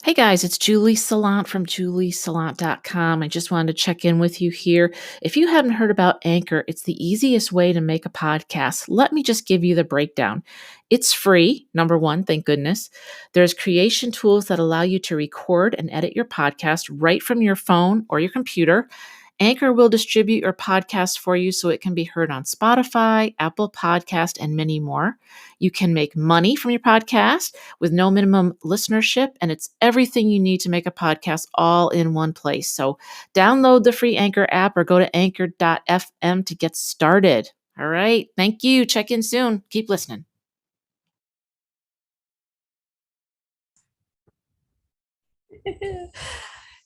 Hey guys, it's Julie Salant from juliesalant.com. I just wanted to check in with you here. If you haven't heard about Anchor, it's the easiest way to make a podcast. Let me just give you the breakdown. It's free, number one, thank goodness. There's creation tools that allow you to record and edit your podcast right from your phone or your computer. Anchor will distribute your podcast for you so it can be heard on Spotify, Apple Podcast, and many more. You can make money from your podcast with no minimum listenership, and it's everything you need to make a podcast all in one place. So download the free Anchor app or go to anchor.fm to get started. All right. Thank you. Check in soon. Keep listening.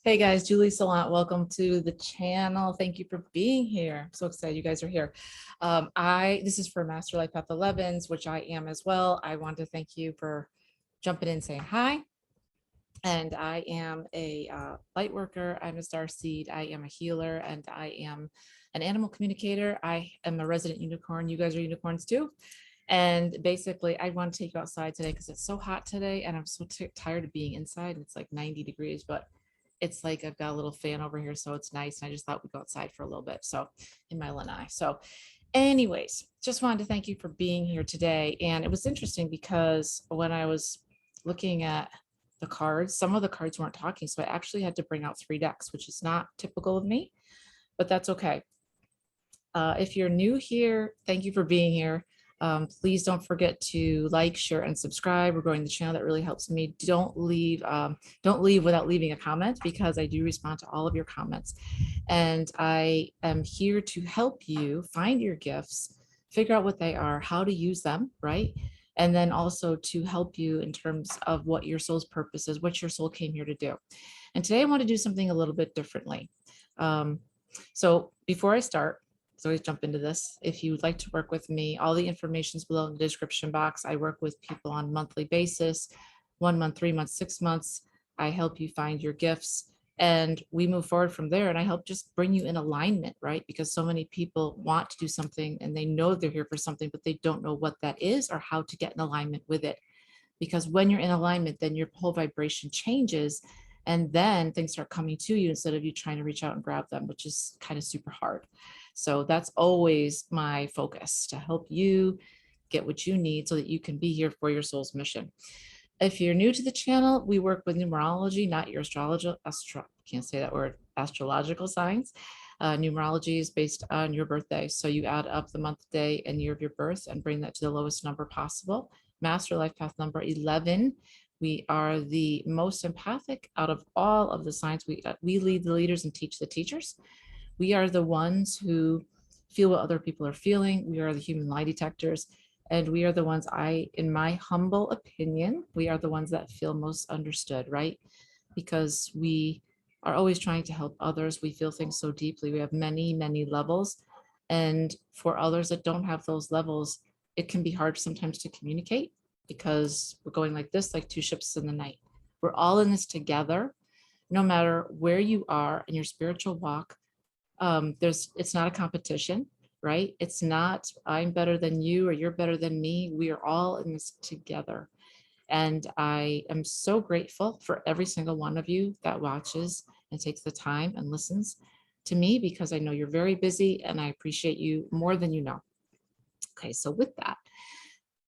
Hey guys, Julie Salant, welcome to the channel. Thank you for being here. I'm so excited you guys are here. This is for Master Life Path 11s, which I am as well. I want to thank you for jumping in, saying hi. And I am a light worker. I'm a star seed. I am a healer, and I am an animal communicator. I am a resident unicorn. You guys are unicorns too. And basically, I want to take you outside today because it's so hot today, and I'm so tired of being inside. It's like 90 degrees, but it's like I've got a little fan over here, so it's nice. And I just thought we'd go outside for a little bit. So in my lanai. So anyways, just wanted to thank you for being here today. And it was interesting because when I was looking at the cards, some of the cards weren't talking. So I actually had to bring out 3 decks, which is not typical of me, but that's okay. If you're new here, thank you for being here. Please don't forget to like, share, and subscribe. We're growing the channel. That really helps me. Don't leave without leaving a comment, because I do respond to all of your comments. And I am here to help you find your gifts, figure out what they are, how to use them, right? And then also to help you in terms of what your soul's purpose is, what your soul came here to do. And today I want to do something a little bit differently. So before I start, so always jump into this. If you would like to work with me, all the information is below in the description box. I work with people on a monthly basis, 1 month, 3 months, 6 months. I help you find your gifts, and we move forward from there. And I help just bring you in alignment, right? Because so many people want to do something and they know they're here for something, but they don't know what that is or how to get in alignment with it. Because when you're in alignment, then your whole vibration changes, and then things start coming to you instead of you trying to reach out and grab them, which is kind of super hard. So that's always my focus, to help you get what you need so that you can be here for your soul's mission. If you're new to the channel, we work with numerology, not your can't say that word, astrological signs. Numerology is based on your birthday. So you add up the month, day, and year of your birth and bring that to the lowest number possible. Master Life Path number 11. We are the most empathic out of all of the signs. We lead the leaders and teach the teachers. We are the ones who feel what other people are feeling. We are the human lie detectors. And we are the ones, in my humble opinion, we are the ones that feel most understood, right? Because we are always trying to help others. We feel things so deeply. We have many, many levels. And for others that don't have those levels, it can be hard sometimes to communicate, because we're going like this, like two ships in the night. We're all in this together, no matter where you are in your spiritual walk. It's not a competition, right? It's not I'm better than you or you're better than me. We are all in this together. And I am so grateful for every single one of you that watches and takes the time and listens to me, because I know you're very busy and I appreciate you more than you know. Okay, so with that,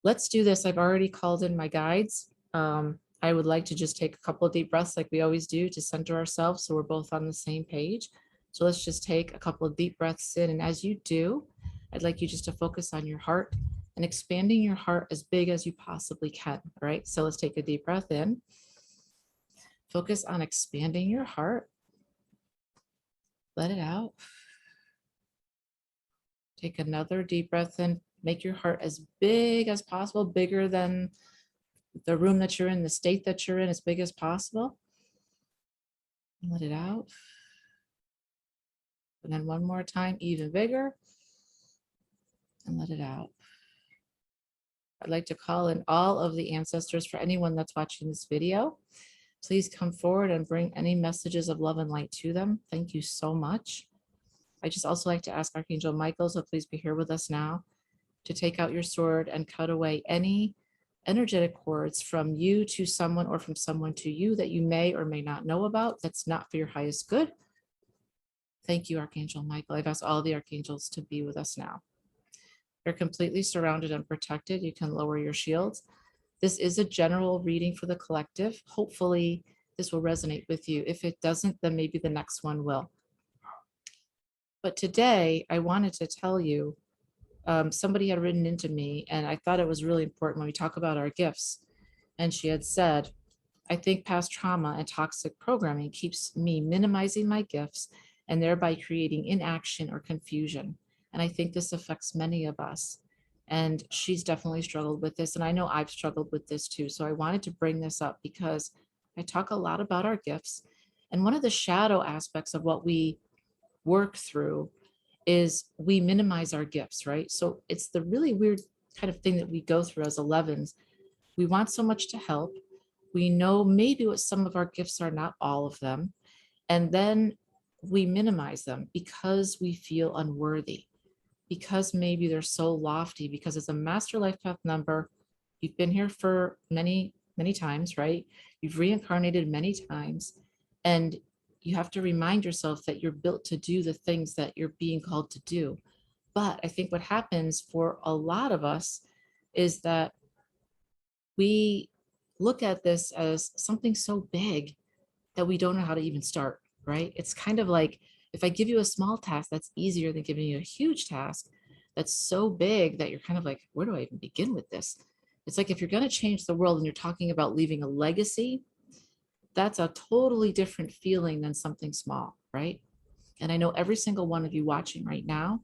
let's do this. I've already called in my guides. I would like to just take a couple of deep breaths like we always do to center ourselves so we're both on the same page. So let's just take a couple of deep breaths in. And as you do, I'd like you just to focus on your heart and expanding your heart as big as you possibly can. All right, so let's take a deep breath in. Focus on expanding your heart. Let it out. Take another deep breath in. Make your heart as big as possible, bigger than the room that you're in, the state that you're in, as big as possible. Let it out. And then one more time, even bigger. And let it out. I'd like to call in all of the ancestors. For anyone that's watching this video, please come forward and bring any messages of love and light to them. Thank you so much. I just also like to ask Archangel Michael, so please be here with us now, to take out your sword and cut away any energetic cords from you to someone or from someone to you that you may or may not know about, that's not for your highest good. Thank you, Archangel Michael. I've asked all the archangels to be with us now. You're completely surrounded and protected. You can lower your shields. This is a general reading for the collective. Hopefully this will resonate with you. If it doesn't, then maybe the next one will. But today I wanted to tell you, somebody had written into me, and I thought it was really important when we talk about our gifts. And she had said, I think past trauma and toxic programming keeps me minimizing my gifts and thereby creating inaction or confusion. And I think this affects many of us. And she's definitely struggled with this. And I know I've struggled with this too. So I wanted to bring this up because I talk a lot about our gifts. And one of the shadow aspects of what we work through is we minimize our gifts, right? So it's the really weird kind of thing that we go through as 11s. We want so much to help. We know maybe what some of our gifts are, not all of them. And then we minimize them because we feel unworthy, because maybe they're so lofty, because it's a master life path number. You've been here for many, many times, right? You've reincarnated many times. And you have to remind yourself that you're built to do the things that you're being called to do. But I think what happens for a lot of us is that we look at this as something so big that we don't know how to even start, right? It's kind of like if I give you a small task, that's easier than giving you a huge task that's so big that you're kind of like, where do I even begin with this? It's like if you're going to change the world and you're talking about leaving a legacy, that's a totally different feeling than something small, right? And I know every single one of you watching right now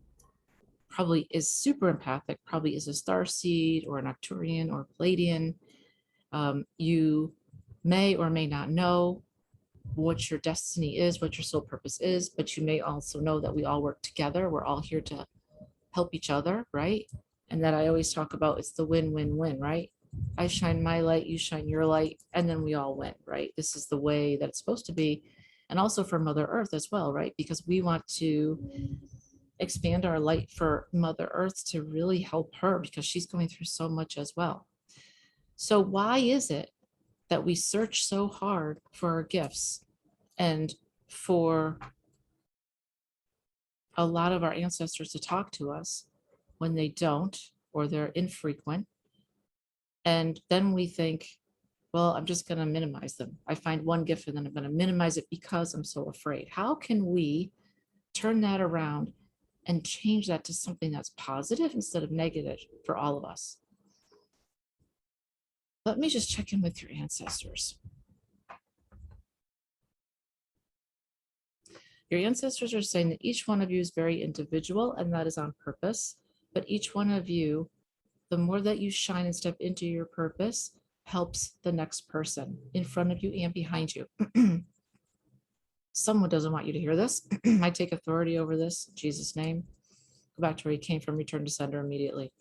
probably is super empathic, probably is a starseed or an Arcturian or Palladian. You may or may not know what your destiny is, what your soul purpose is, but you may also know that we all work together. We're all here to help each other, right? And that I always talk about, it's the win-win-win, right? I shine my light, you shine your light, and then we all win, right? This is the way that it's supposed to be. And also for Mother Earth as well, right? Because we want to expand our light for Mother Earth to really help her because she's going through so much as well. So why is it that we search so hard for our gifts and for a lot of our ancestors to talk to us when they don't, or they're infrequent? And then we think, well, I'm just going to minimize them. I find one gift and then I'm going to minimize it because I'm so afraid. How can we turn that around and change that to something that's positive instead of negative for all of us? Let me just check in with your ancestors. Your ancestors are saying that each one of you is very individual, and that is on purpose. But each one of you, the more that you shine and step into your purpose, helps the next person in front of you and behind you. Someone doesn't want you to hear this. I take authority over this in Jesus' name. Go back to where you came from, return to sender immediately.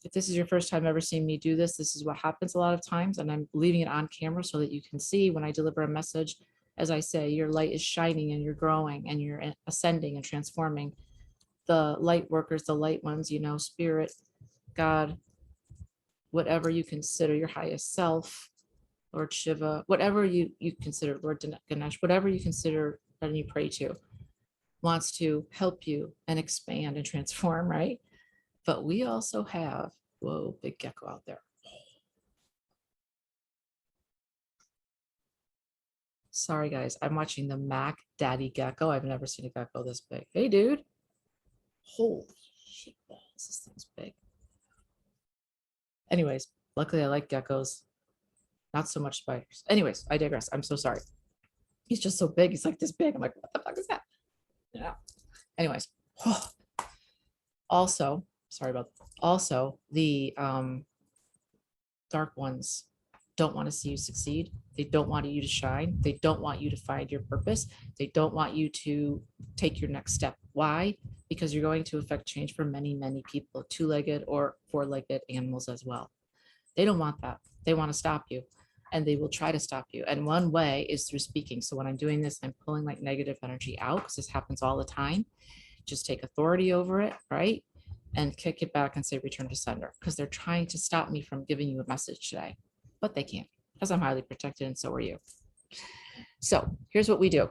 If this is your first time ever seeing me do this, this is what happens a lot of times, and I'm leaving it on camera so that you can see when I deliver a message. As I say, your light is shining and you're growing and you're ascending and transforming. The light workers, the light ones, you know, spirit, God, whatever you consider your highest self, Lord Shiva, whatever you consider, Lord Ganesh, whatever you consider and you pray to, wants to help you and expand and transform, right? But we also have, whoa, big gecko out there. Sorry, guys. I'm watching the Mac Daddy Gecko. I've never seen a gecko this big. Hey, dude. Holy shit, balls. This thing's big. Anyways, luckily I like geckos. Not so much spiders. Anyways, I digress. I'm so sorry. He's just so big. He's like this big. I'm like, what the fuck is that? Yeah. Anyways. Also, sorry about that. Also, the dark ones don't want to see you succeed. They don't want you to shine. They don't want you to find your purpose. They don't want you to take your next step. Why? Because you're going to affect change for many, many people, two-legged or four-legged animals as well. They don't want that. They want to stop you, and they will try to stop you. And one way is through speaking. So when I'm doing this, I'm pulling like negative energy out because this happens all the time. Just take authority over it, right? and kick it back and say return to sender, because they're trying to stop me from giving you a message today, but they can't because I'm highly protected and so are you. So here's what we do.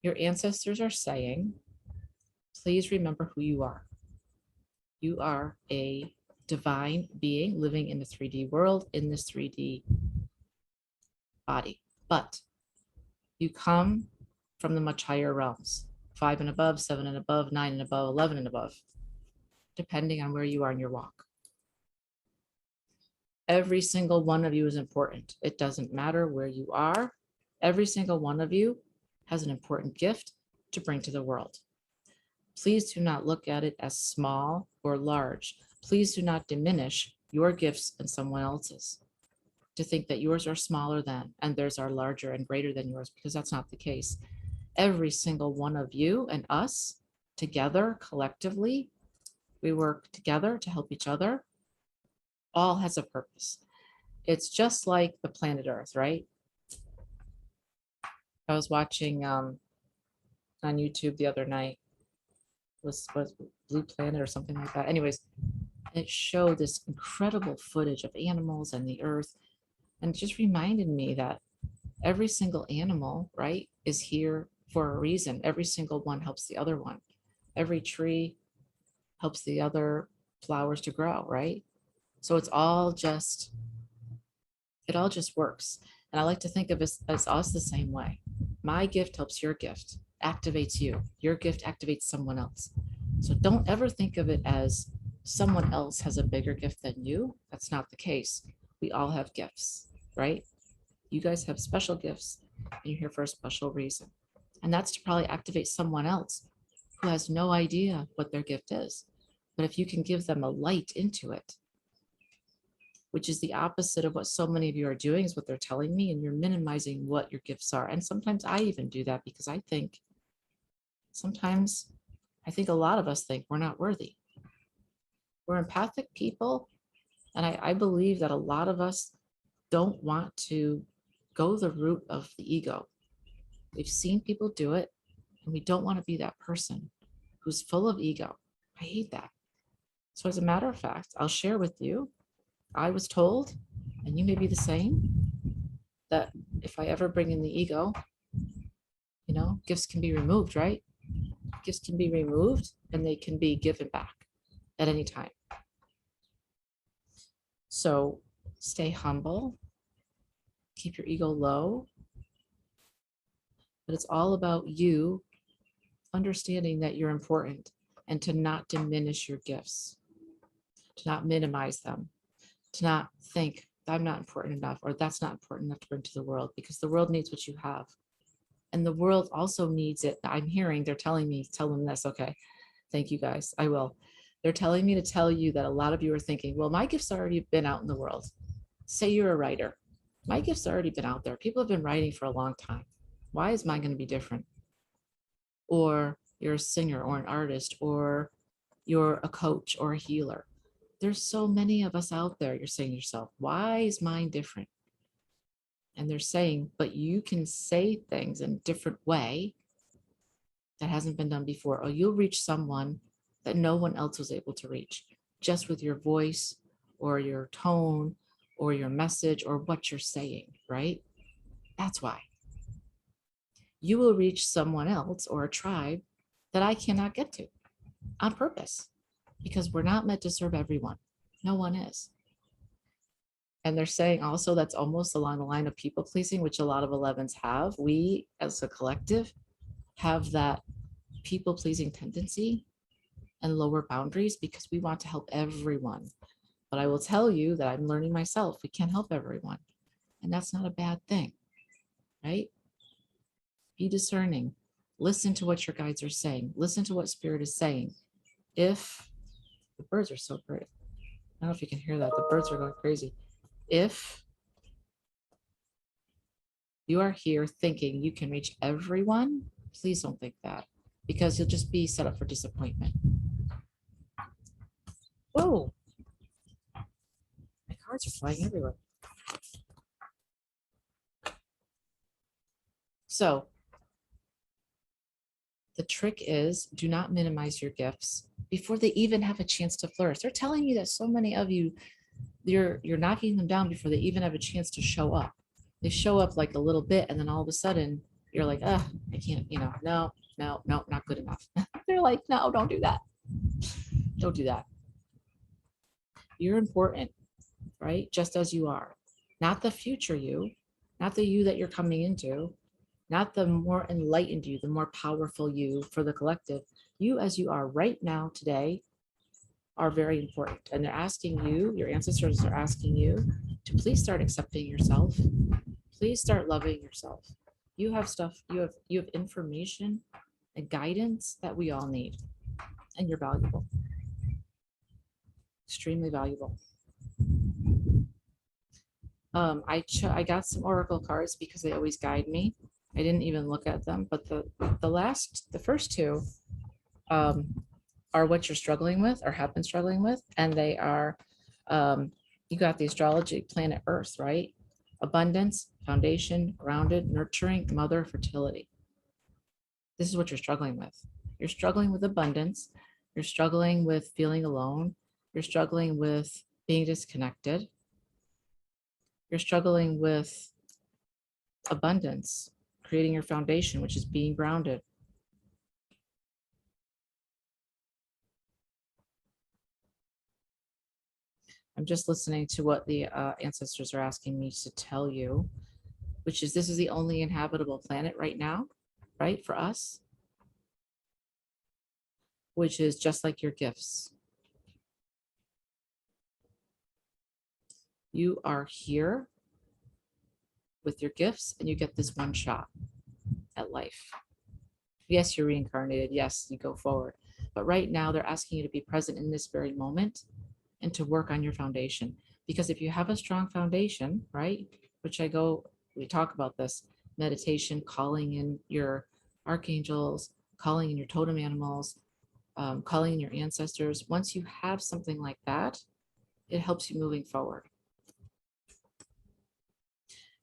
Your ancestors are saying, please remember who you are. You are a divine being living in the 3D world, in this 3D body, but you come from the much higher realms, 5 and above, 7 and above, 9 and above, 11 and above, depending on where you are in your walk. Every single one of you is important. It doesn't matter where you are. Every single one of you has an important gift to bring to the world. Please do not look at it as small or large. Please do not diminish your gifts and someone else's, to think that yours are smaller than and theirs are larger and greater than yours, because that's not the case. Every single one of you and us together, collectively, we work together to help each other, all has a purpose. It's just like the planet Earth, right? I was watching on YouTube the other night, was Blue Planet or something like that. Anyways, it showed this incredible footage of animals and the earth, and it just reminded me that every single animal, right, is here for a reason. Every single one helps the other one. Every tree helps the other flowers to grow, right? So it's all just, it all just works. And I like to think of it as us the same way. My gift helps your gift, activates you. Your gift activates someone else. So don't ever think of it as someone else has a bigger gift than you. That's not the case. We all have gifts, right? You guys have special gifts and you're here for a special reason. And that's to probably activate someone else who has no idea what their gift is. But if you can give them a light into it, which is the opposite of what so many of you are doing, is what they're telling me, and you're minimizing what your gifts are. And sometimes I even do that because I think a lot of us think we're not worthy. We're empathic people. And I believe that a lot of us don't want to go the route of the ego. We've seen people do it, and we don't want to be that person who's full of ego. I hate that. So as a matter of fact, I'll share with you, I was told, and you may be the same, that if I ever bring in the ego, you know, gifts can be removed, right? Gifts can be removed and they can be given back at any time. So stay humble, keep your ego low, but it's all about you understanding that you're important and to not diminish your gifts, to not minimize them, to not think I'm not important enough or that's not important enough to bring to the world, because the world needs what you have. And the world also needs it. I'm hearing, they're telling me, tell them this. Okay. Thank you guys. I will. They're telling me to tell you that a lot of you are thinking, well, my gift's already been out in the world. Say you're a writer. My gift's already been out there. People have been writing for a long time. Why is mine going to be different? Or you're a singer or an artist, or you're a coach or a healer. There's so many of us out there. You're saying to yourself, why is mine different? And they're saying, but you can say things in a different way that hasn't been done before, or you'll reach someone that no one else was able to reach, just with your voice or your tone or your message or what you're saying, right? That's why. You will reach someone else or a tribe that I cannot get to on purpose, because we're not meant to serve everyone. No one is. And they're saying also that's almost along the line of people pleasing, which a lot of 11s have. We as a collective have that people pleasing tendency and lower boundaries because we want to help everyone. But I will tell you that I'm learning myself, we can't help everyone. And that's not a bad thing, right? Be discerning. Listen to what your guides are saying. Listen to what spirit is saying. If the birds are so great, I don't know if you can hear that. The birds are going crazy. If you are here thinking you can reach everyone, please don't think that, because you'll just be set up for disappointment. Whoa, my cards are flying everywhere. So The trick is, do not minimize your gifts before they even have a chance to flourish. They're telling me that so many of you, you're knocking them down before they even have a chance to show up. They show up like a little bit, and then all of a sudden you're like, I can't, no, not good enough. They're like, no, don't do that. Don't do that. You're important, right? Just as you are. Not the future you, not the you that you're coming into, not the more enlightened you, the more powerful you for the collective. You as you are right now today are very important. And they're asking you, your ancestors are asking you to please start accepting yourself. Please start loving yourself. You have stuff, you have information and guidance that we all need. And you're valuable. Extremely valuable. I got some oracle cards because they always guide me. I didn't even look at them, but the first two are what you're struggling with or have been struggling with, and they are you got the astrology planet Earth, right? Abundance, foundation, grounded, nurturing, mother, fertility. This is what you're struggling with. You're struggling with abundance. You're struggling with feeling alone. You're struggling with being disconnected. You're struggling with abundance, creating your foundation, which is being grounded. I'm just listening to what the ancestors are asking me to tell you, which is this is the only inhabitable planet right now, right, for us, which is just like your gifts. You are here with your gifts and you get this one shot at life. Yes, you're reincarnated. Yes, you go forward. But right now they're asking you to be present in this very moment and to work on your foundation. Because if you have a strong foundation, right, which we talk about this, meditation, calling in your archangels, calling in your totem animals, calling in your ancestors. Once you have something like that, it helps you moving forward.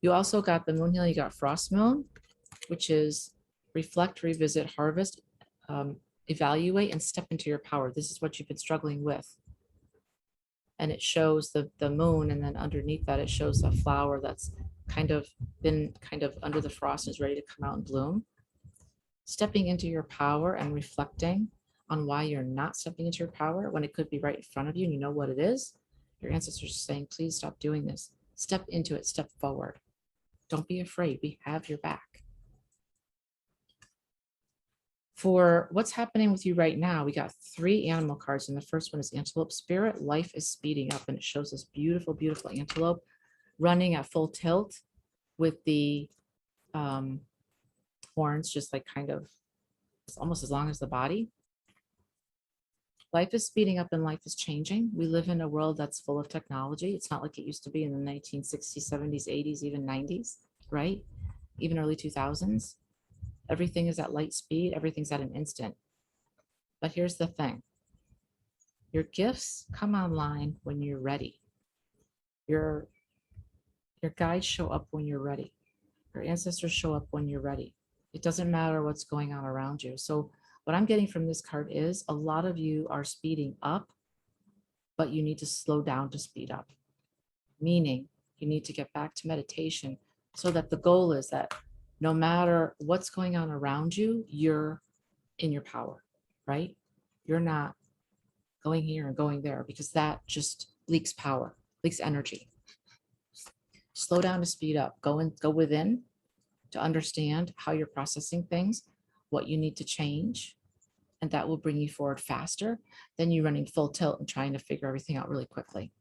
You also got the moon healing, you got frost moon, which is reflect, revisit, harvest, evaluate, and step into your power. This is what you've been struggling with. And it shows the moon, and then underneath that, it shows a flower that's been under the frost and is ready to come out and bloom. Stepping into your power and reflecting on why you're not stepping into your power when it could be right in front of you and you know what it is. Your ancestors are saying, please stop doing this. Step into it, step forward. Don't be afraid. We have your back. For what's happening with you right now, we got 3 animal cards, and the first one is antelope spirit. Life is speeding up, and it shows this beautiful, beautiful antelope running at full tilt with the horns just like it's almost as long as the body. Life is speeding up and life is changing. We live in a world that's full of technology. It's not like it used to be in the 1960s, 70s, 80s, even 90s, right? Even early 2000s. Everything is at light speed. Everything's at an instant. But here's the thing. Your gifts come online when you're ready. Your guides show up when you're ready. Your ancestors show up when you're ready. It doesn't matter what's going on around you. So what I'm getting from this card is a lot of you are speeding up, but you need to slow down to speed up. Meaning you need to get back to meditation so that the goal is that no matter what's going on around you, you're in your power, right? You're not going here and going there because that just leaks power, leaks energy. Slow down to speed up. Go within to understand how you're processing things, what you need to change, and that will bring you forward faster than you running full tilt and trying to figure everything out really quickly.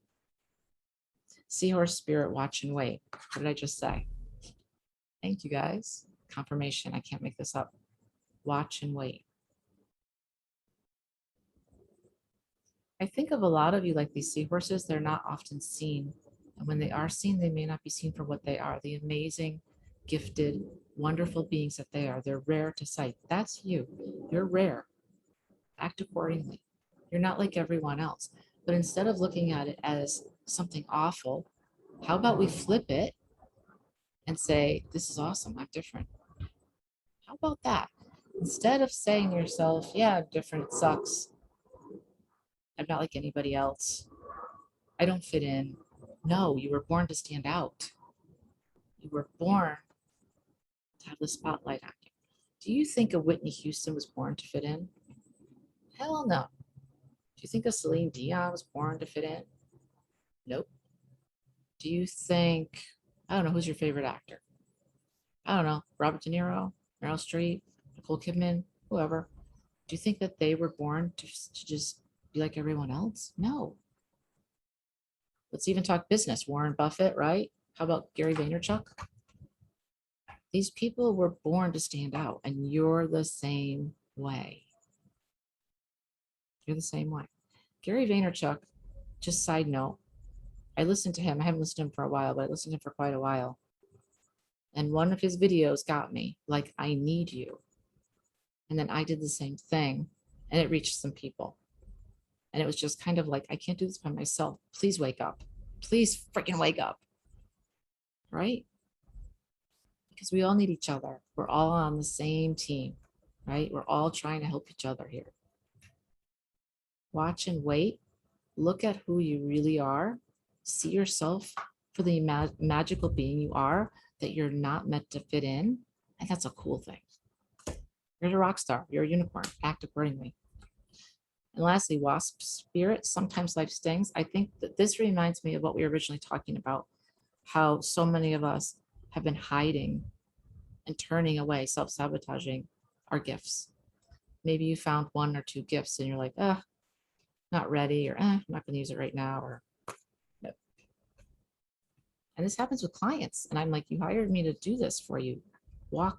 Seahorse spirit, watch and wait. What did I just say? Thank you guys. Confirmation. I can't make this up. Watch and wait. I think of a lot of you like these seahorses. They're not often seen. And when they are seen, they may not be seen for what they are. The amazing, gifted, wonderful beings that they are. They're rare to sight. That's you. You're rare. Act accordingly. You're not like everyone else. But instead of looking at it as something awful, how about we flip it and say, this is awesome. I'm different. How about that? Instead of saying to yourself, yeah, different sucks. I'm not like anybody else. I don't fit in. No, you were born to stand out. You were born to have the spotlight on you. Do you think a Whitney Houston was born to fit in? Hell no. Do you think a Celine Dion was born to fit in? Nope. Do you think, I don't know, who's your favorite actor? I don't know, Robert De Niro, Meryl Streep, Nicole Kidman, whoever. Do you think that they were born to just be like everyone else? No. Let's even talk business. Warren Buffett, right? How about Gary Vaynerchuk? These people were born to stand out, and you're the same way. You're the same way. Gary Vaynerchuk, just side note, I listened to him. I haven't listened to him for a while, but I listened to him for quite a while. And one of his videos got me, like, I need you. And then I did the same thing, and it reached some people. And it was just kind of like, I can't do this by myself. Please wake up. Please freaking wake up. Right? Because we all need each other. We're all on the same team, right? We're all trying to help each other here. Watch and wait. Look at who you really are. See yourself for the magical being you are, that you're not meant to fit in. And that's a cool thing. You're a rock star. You're a unicorn. Act accordingly. And lastly, wasp spirit. Sometimes life stings. I think that this reminds me of what we were originally talking about, how so many of us have been hiding and turning away, self-sabotaging our gifts. Maybe you found 1 or 2 gifts and you're like, not ready, or I'm not going to use it right now, or no. And this happens with clients. And I'm like, you hired me to do this for you. Walk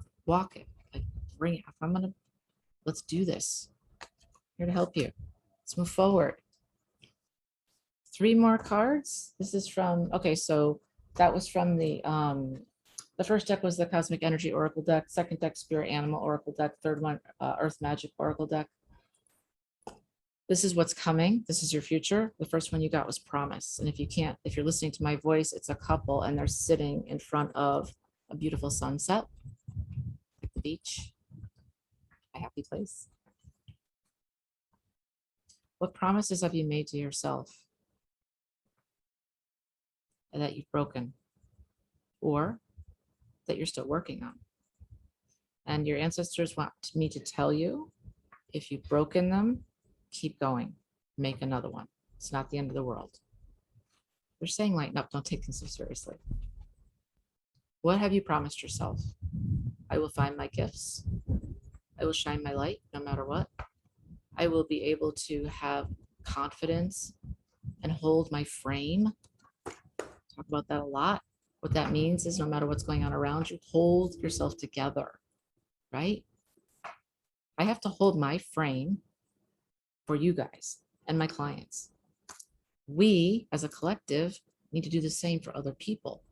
it. Like, bring it. Let's do this. I'm here to help you. Let's move forward. 3 more cards. This is from, okay, so that was from the first deck was the Cosmic Energy Oracle deck. Second deck, Spirit Animal Oracle deck. Third one, Earth Magic Oracle deck. This is what's coming. This is your future. The first one you got was Promise. And if you're listening to my voice, it's a couple and they're sitting in front of a beautiful sunset, like the beach, a happy place. What promises have you made to yourself that you've broken, or that you're still working on? And your ancestors want me to tell you, if you've broken them, keep going, make another one. It's not the end of the world. They're saying lighten up, don't take things so seriously. What have you promised yourself? I will find my gifts. I will shine my light no matter what. I will be able to have confidence and hold my frame. Talk about that a lot. What that means is no matter what's going on around you, hold yourself together, right? I have to hold my frame for you guys and my clients. We, as a collective, need to do the same for other people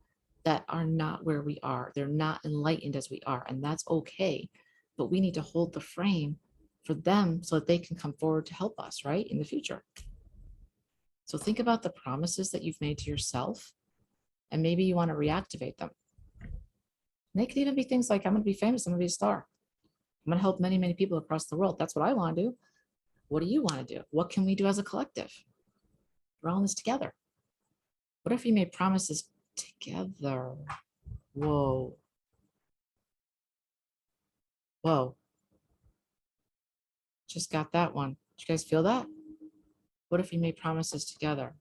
that are not where we are. They're not enlightened as we are, and that's okay. But we need to hold the frame for them so that they can come forward to help us, right, in the future. So think about the promises that you've made to yourself, and maybe you want to reactivate them. And they could even be things like, I'm going to be famous, I'm going to be a star. I'm going to help many, many people across the world. That's what I want to do. What do you want to do? What can we do as a collective? We're all in this together. What if we made promises together? Whoa. Whoa. Just got that one. Did you guys feel that? What if we made promises together?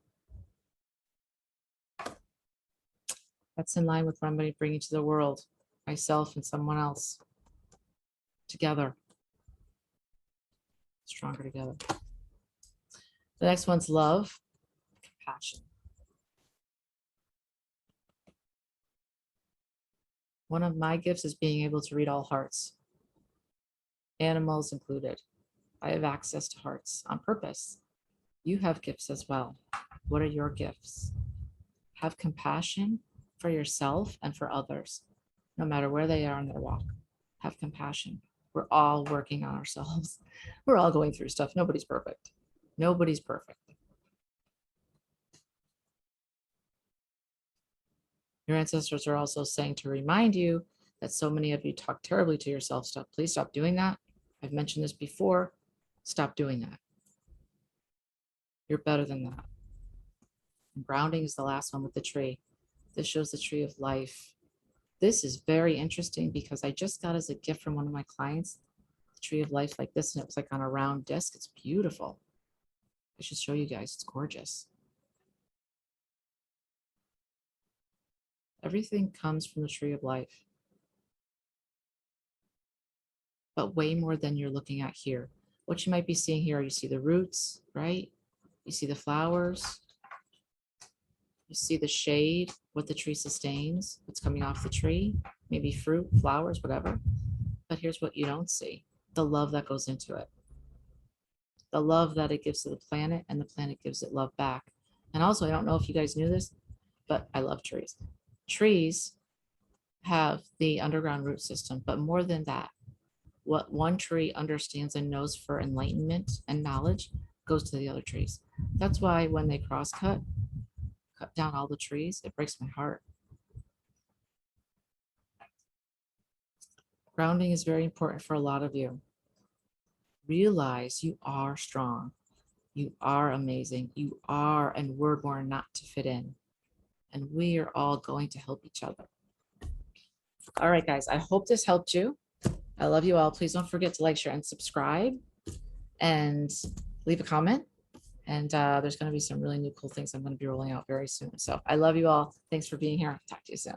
That's in line with what I'm going to bring into the world, myself and someone else. Together. Stronger together. The next one's love, compassion. One of my gifts is being able to read all hearts, animals included. I have access to hearts on purpose. You have gifts as well. What are your gifts? Have compassion for yourself and for others, no matter where they are in their walk. Have compassion. We're all working on ourselves. We're all going through stuff. Nobody's perfect. Nobody's perfect. Your ancestors are also saying to remind you that so many of you talk terribly to yourself. Please stop doing that. I've mentioned this before. Stop doing that. You're better than that. And grounding is the last one with the tree. This shows the tree of life. This is very interesting because I just got as a gift from one of my clients, the tree of life like this, and it was like on a round disc. It's beautiful. I should show you guys. It's gorgeous. Everything comes from the tree of life, but way more than you're looking at here. What you might be seeing here, you see the roots, right? You see the flowers. You see the shade, what the tree sustains, what's coming off the tree, maybe fruit, flowers, whatever. But here's what you don't see, the love that goes into it. The love that it gives to the planet, and the planet gives it love back. And also, I don't know if you guys knew this, but I love trees. Trees have the underground root system, but more than that, what one tree understands and knows for enlightenment and knowledge goes to the other trees. That's why when they cut down all the trees, it breaks my heart. Grounding is very important for a lot of you. Realize you are strong. You are amazing. You are, and we're born not to fit in. And we are all going to help each other. All right, guys, I hope this helped you. I love you all. Please don't forget to like, share, and subscribe, and leave a comment. And there's going to be some really new cool things I'm going to be rolling out very soon. So I love you all. Thanks for being here. Talk to you soon.